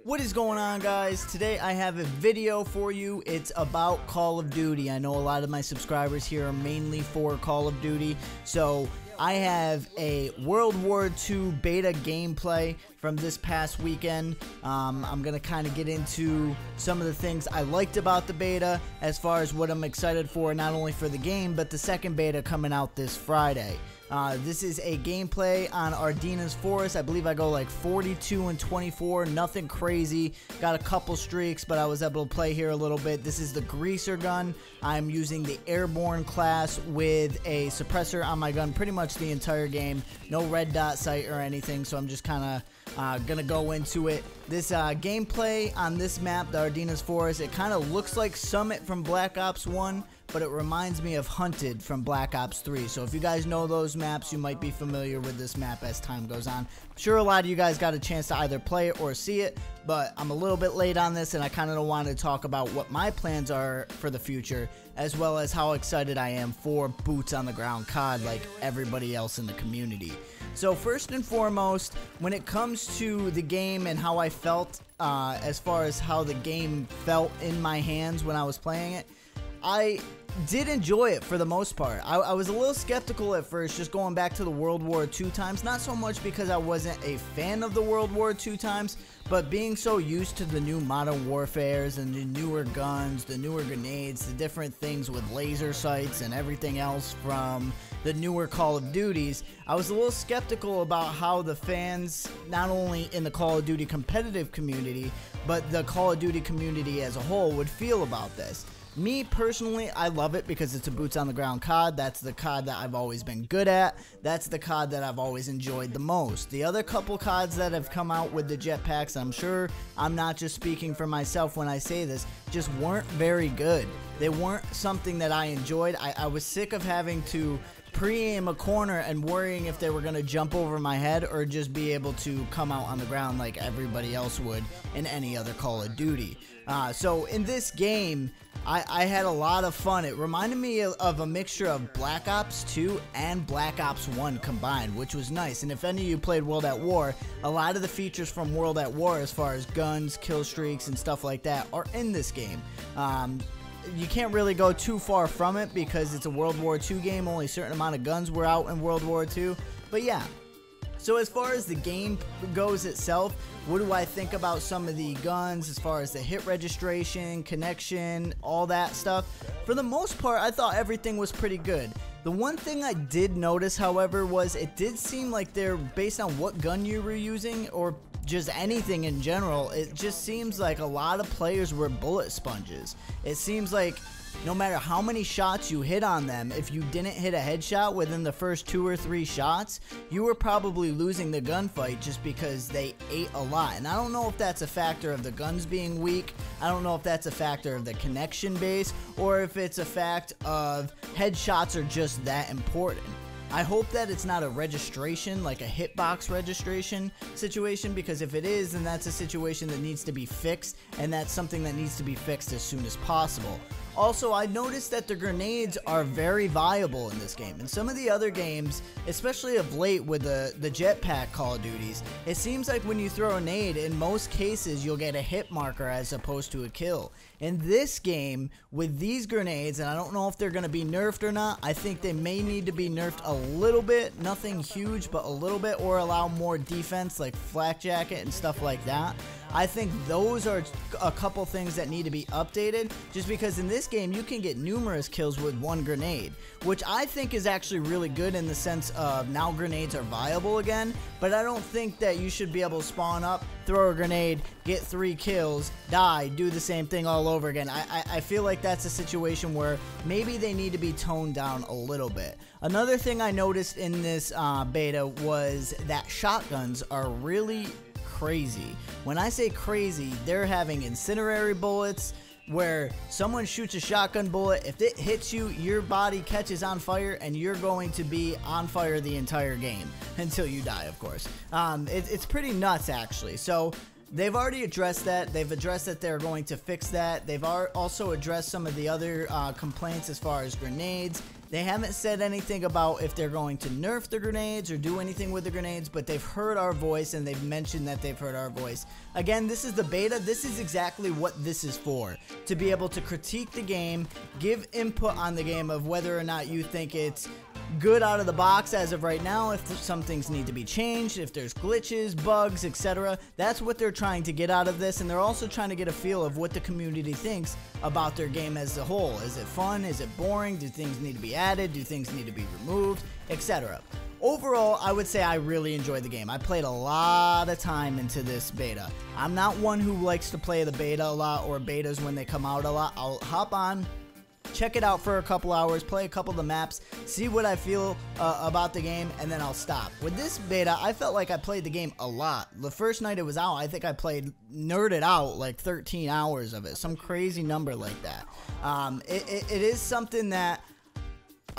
What is going on, guys? Today I have a video for you. It's about Call of Duty. I know a lot of my subscribers here are mainly for Call of Duty, so I have a World War II beta gameplay from this past weekend. I'm going to kind of get into some of the things I liked about the beta as far as what I'm excited for, not only for the game, but the second beta coming out this Friday. This is a gameplay on Ardina's Forest. I believe I go like 42 and 24, nothing crazy. Got a couple streaks, but I was able to play here a little bit. This is the greaser gun. I'm using the airborne class with a suppressor on my gun pretty much the entire game. No red dot sight or anything, so I'm just kind of gonna go into it. This gameplay on this map, the Ardina's Forest, it kind of looks like Summit from Black Ops 1, but it reminds me of Hunted from Black Ops 3. So if you guys know those maps, you might be familiar with this map as time goes on. I'm sure a lot of you guys got a chance to either play it or see it, but I'm a little bit late on this, and I kind of want to talk about what my plans are for the future, as well as how excited I am for boots on the ground COD like everybody else in the community. So first and foremost, when it comes to the game and how I felt, as far as how the game felt in my hands when I was playing it, I did enjoy it for the most part. I was a little skeptical at first, just going back to the World War II times. Not so much because I wasn't a fan of the World War II times, but being so used to the new Modern Warfares and the newer guns, the newer grenades, the different things with laser sights and everything else from the newer Call of Duties, I was a little skeptical about how the fans, not only in the Call of Duty competitive community, but the Call of Duty community as a whole would feel about this. Me personally, I love it because it's a boots on the ground COD. That's the COD that I've always been good at. That's the COD that I've always enjoyed the most. The other couple CODs that have come out with the jetpacks, I'm sure I'm not just speaking for myself when I say this, just weren't very good. They weren't something that I enjoyed. I was sick of having to pre-aim a corner and worrying if they were going to jump over my head or just be able to come out on the ground like everybody else would in any other Call of Duty. So in this game, I had a lot of fun. It reminded me of a mixture of Black Ops 2 and Black Ops 1 combined, which was nice. And if any of you played World at War, a lot of the features from World at War as far as guns, kill streaks, and stuff like that are in this game. You can't really go too far from it because it's a World War II game. Only a certain amount of guns were out in World War II. But yeah. So as far as the game goes itself, what do I think about some of the guns as far as the hit registration, connection, all that stuff? For the most part, I thought everything was pretty good. The one thing I did notice, however, was it did seem like they're based on what gun you were using or just anything in general. It just seems like a lot of players were bullet sponges. It seems like no matter how many shots you hit on them, if you didn't hit a headshot within the first 2 or 3 shots, you were probably losing the gunfight just because they ate a lot. And I don't know if that's a factor of the guns being weak, I don't know if that's a factor of the connection base, or if it's a fact of headshots are just that important. I hope that it's not a registration, like a hitbox registration situation, because if it is, then that's a situation that needs to be fixed, and that's something that needs to be fixed as soon as possible. Also, I noticed that the grenades are very viable in this game. In some of the other games, especially of late with the jetpack Call of Duties, it seems like when you throw a nade, in most cases, you'll get a hit marker as opposed to a kill. In this game, with these grenades, and I don't know if they're going to be nerfed or not, I think they may need to be nerfed a little bit, nothing huge, but a little bit, or allow more defense like flak jacket and stuff like that. I think those are a couple things that need to be updated, just because in this game you can get numerous kills with one grenade, which I think is actually really good in the sense of now grenades are viable again, but I don't think that you should be able to spawn up, throw a grenade, get 3 kills, die, do the same thing all over again. I feel like that's a situation where maybe they need to be toned down a little bit. Another thing I noticed in this beta was that shotguns are really crazy. When I say crazy, they're having incendiary bullets where someone shoots a shotgun bullet. If it hits you, your body catches on fire and you're going to be on fire the entire game until you die, of course. It's pretty nuts, actually. So they've already addressed that. They've addressed that they're going to fix that. They've also addressed some of the other complaints as far as grenades They haven't said anything about if they're going to nerf the grenades or do anything with the grenades, but they've heard our voice and they've mentioned that they've heard our voice. Again, this is the beta. This is exactly what this is for, to be able to critique the game, give input on the game of whether or not you think it's good out of the box as of right now, if some things need to be changed, if there's glitches, bugs, etc. That's what they're trying to get out of this, and they're also trying to get a feel of what the community thinks about their game as a whole. Is it fun? Is it boring? Do things need to be added? Do things need to be removed? Etc. Overall, I would say I really enjoyed the game. I played a lot of time into this beta. I'm not one who likes to play the beta a lot or betas when they come out a lot. I'll hop on, check it out for a couple hours, play a couple of the maps, see what I feel about the game, and then I'll stop. With this beta, I felt like I played the game a lot. The first night it was out, I think I nerded out like 13 hours of it, some crazy number like that. It is something that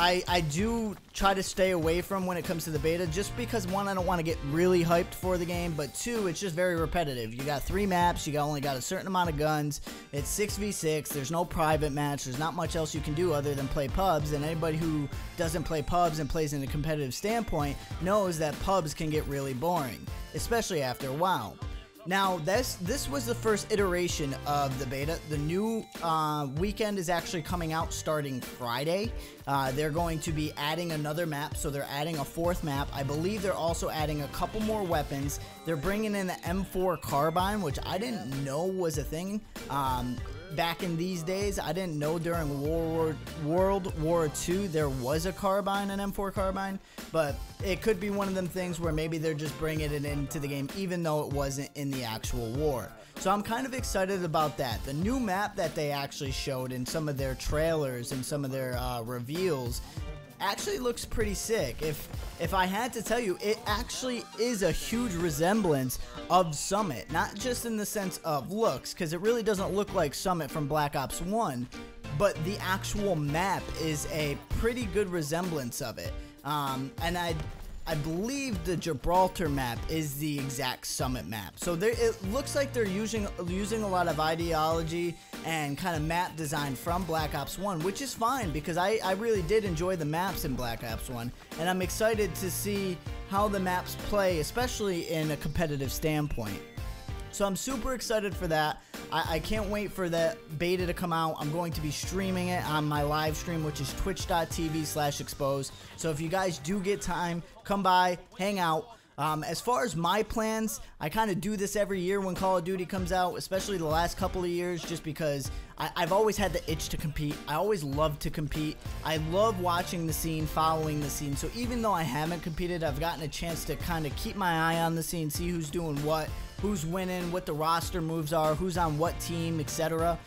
I do try to stay away from when it comes to the beta, just because, one, I don't want to get really hyped for the game, but two, it's just very repetitive. You got 3 maps, you only got a certain amount of guns, it's 6v6, there's no private match, there's not much else you can do other than play pubs, and anybody who doesn't play pubs and plays in a competitive standpoint knows that pubs can get really boring, especially after a while. Now, this was the first iteration of the beta. The new weekend is actually coming out starting Friday. They're going to be adding another map, so they're adding a 4th map. I believe they're also adding a couple more weapons. They're bringing in the M4 carbine, which I didn't know was a thing. Back in these days, I didn't know during World War II there was a carbine, an M4 carbine, but it could be one of them things where maybe they're just bringing it into the game even though it wasn't in the actual war. So I'm kind of excited about that. The new map that they actually showed in some of their trailers and some of their reveals actually looks pretty sick. If I had to tell you, it actually is a huge resemblance of Summit, not just in the sense of looks, because it really doesn't look like Summit from Black Ops 1, but the actual map is a pretty good resemblance of it. And I believe the Gibraltar map is the exact Summit map. So it looks like they're using a lot of ideology and kind of map design from Black Ops 1, which is fine because I really did enjoy the maps in Black Ops 1, and I'm excited to see how the maps play, especially in a competitive standpoint. So I'm super excited for that. I can't wait for the beta to come out. I'm going to be streaming it on my live stream, which is twitch.tv/XpoZe. So if you guys do get time, come by, hang out. As far as my plans, I kind of do this every year when Call of Duty comes out, especially the last couple of years, just because I've always had the itch to compete. I always love to compete. I love watching the scene, following the scene. So even though I haven't competed, I've gotten a chance to kind of keep my eye on the scene, see who's doing what, who's winning, what the roster moves are, who's on what team, etc.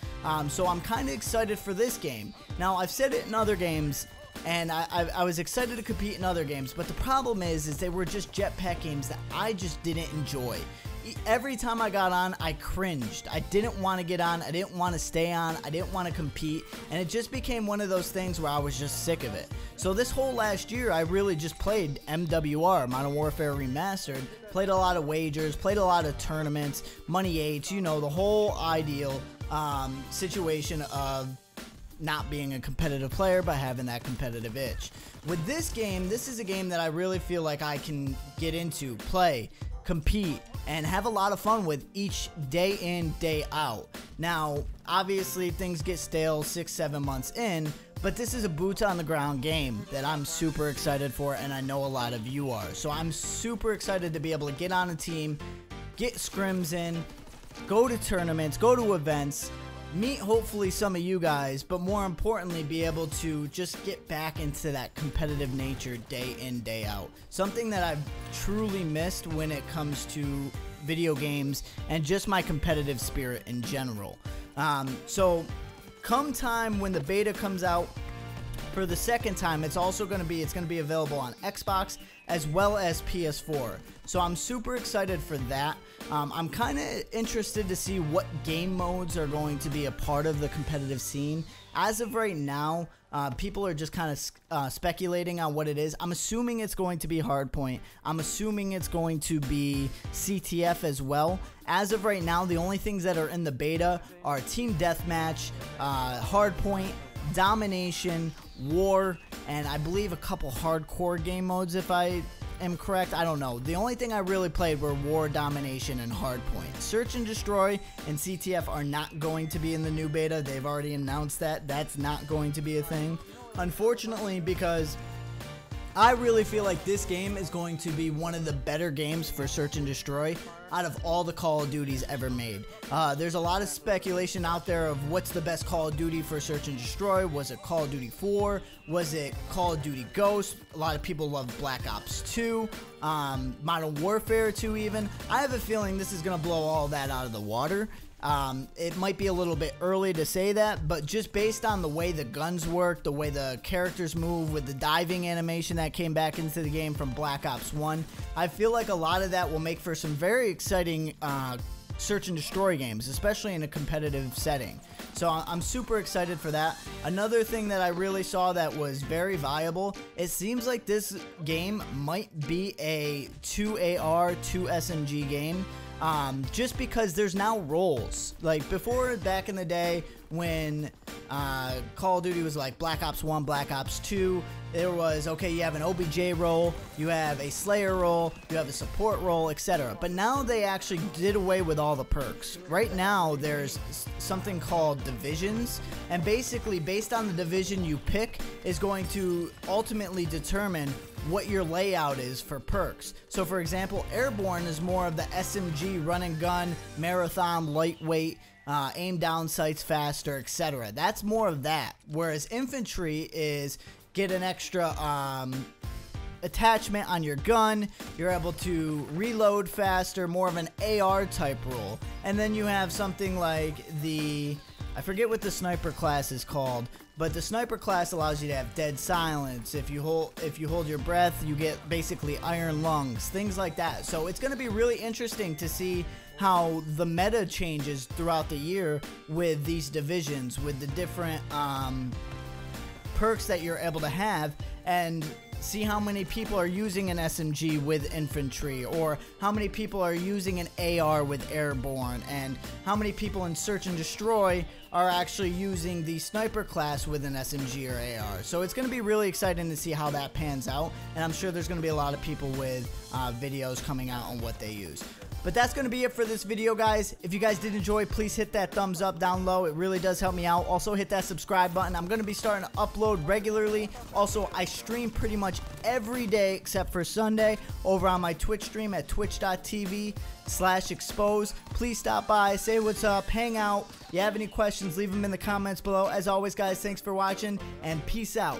So I'm kind of excited for this game. Now, I've said it in other games, and I was excited to compete in other games, but the problem is they were just jetpack games that I just didn't enjoy. Every time I got on, I cringed. I didn't want to get on. I didn't want to stay on. I didn't want to compete. And it just became one of those things where I was just sick of it. So this whole last year, I really just played MWR, Modern Warfare Remastered. Played a lot of wagers, played a lot of tournaments, Money 8s, you know, the whole ideal situation of not being a competitive player but having that competitive itch. With this game, this is a game that I really feel like I can get into, play, compete, and have a lot of fun with each day in, day out. Now, obviously things get stale 6-7 months in, but this is a boots on the ground game that I'm super excited for, and I know a lot of you are. So I'm super excited to be able to get on a team, get scrims in, go to tournaments, go to events, meet hopefully some of you guys, but more importantly be able to just get back into that competitive nature day in, day out. Something that I've truly missed when it comes to video games and just my competitive spirit in general. So come time when the beta comes out for the second time, it's going to be available on Xbox as well as PS4. So I'm super excited for that. I'm kind of interested to see what game modes are going to be a part of the competitive scene. As of right now, people are just kind of speculating on what it is. I'm assuming it's going to be Hardpoint. I'm assuming it's going to be CTF as well. As of right now, the only things that are in the beta are Team Deathmatch, Hardpoint, Domination, War, and I believe a couple hardcore game modes, if I am correct. I don't know. The only thing I really played were War, Domination, and Hardpoint. Search and Destroy and CTF are not going to be in the new beta. They've already announced that. That's not going to be a thing. Unfortunately, because I really feel like this game is going to be one of the better games for Search and Destroy out of all the Call of Duties ever made. There's a lot of speculation out there of what's the best Call of Duty for Search and Destroy. Was it Call of Duty 4? Was it Call of Duty Ghost? A lot of people love Black Ops 2, Modern Warfare 2 even. I have a feeling this is going to blow all that out of the water. It might be a little bit early to say that, but just based on the way the guns work, the way the characters move, with the diving animation that came back into the game from Black Ops 1, I feel like a lot of that will make for some very exciting Search and Destroy games, especially in a competitive setting. So I'm super excited for that. Another thing that I really saw that was very viable, it seems like this game might be a 2 AR, 2 SMG game. Just because there's now roles. Like before, back in the day when Call of Duty was like Black Ops 1, Black Ops 2, there was, okay, you have an OBJ role, you have a Slayer role, you have a support role, etc. But now they actually did away with all the perks. Right now there's something called divisions, and basically based on the division you pick is going to ultimately determine what your layout is for perks. So for example, Airborne is more of the SMG run and gun, marathon, lightweight, aim down sights faster, etc. That's more of that. Whereas infantry is get an extra attachment on your gun, you're able to reload faster, more of an AR type role. And then you have something like the, I forget what the sniper class is called, but the sniper class allows you to have dead silence. If you hold your breath, you get basically iron lungs, things like that. So it's going to be really interesting to see how the meta changes throughout the year with these divisions, with the different perks that you're able to have, and see how many people are using an SMG with infantry, or how many people are using an AR with airborne, and how many people in Search and Destroy are actually using the sniper class with an SMG or AR. So it's going to be really exciting to see how that pans out, and I'm sure there's going to be a lot of people with videos coming out on what they use. But that's going to be it for this video, guys. If you guys did enjoy, please hit that thumbs up down low. It really does help me out. Also, hit that subscribe button. I'm going to be starting to upload regularly. Also, I stream pretty much every day except for Sunday over on my Twitch stream at twitch.tv/XpoZe. Please stop by, say what's up, hang out. If you have any questions, leave them in the comments below. As always, guys, thanks for watching, and peace out.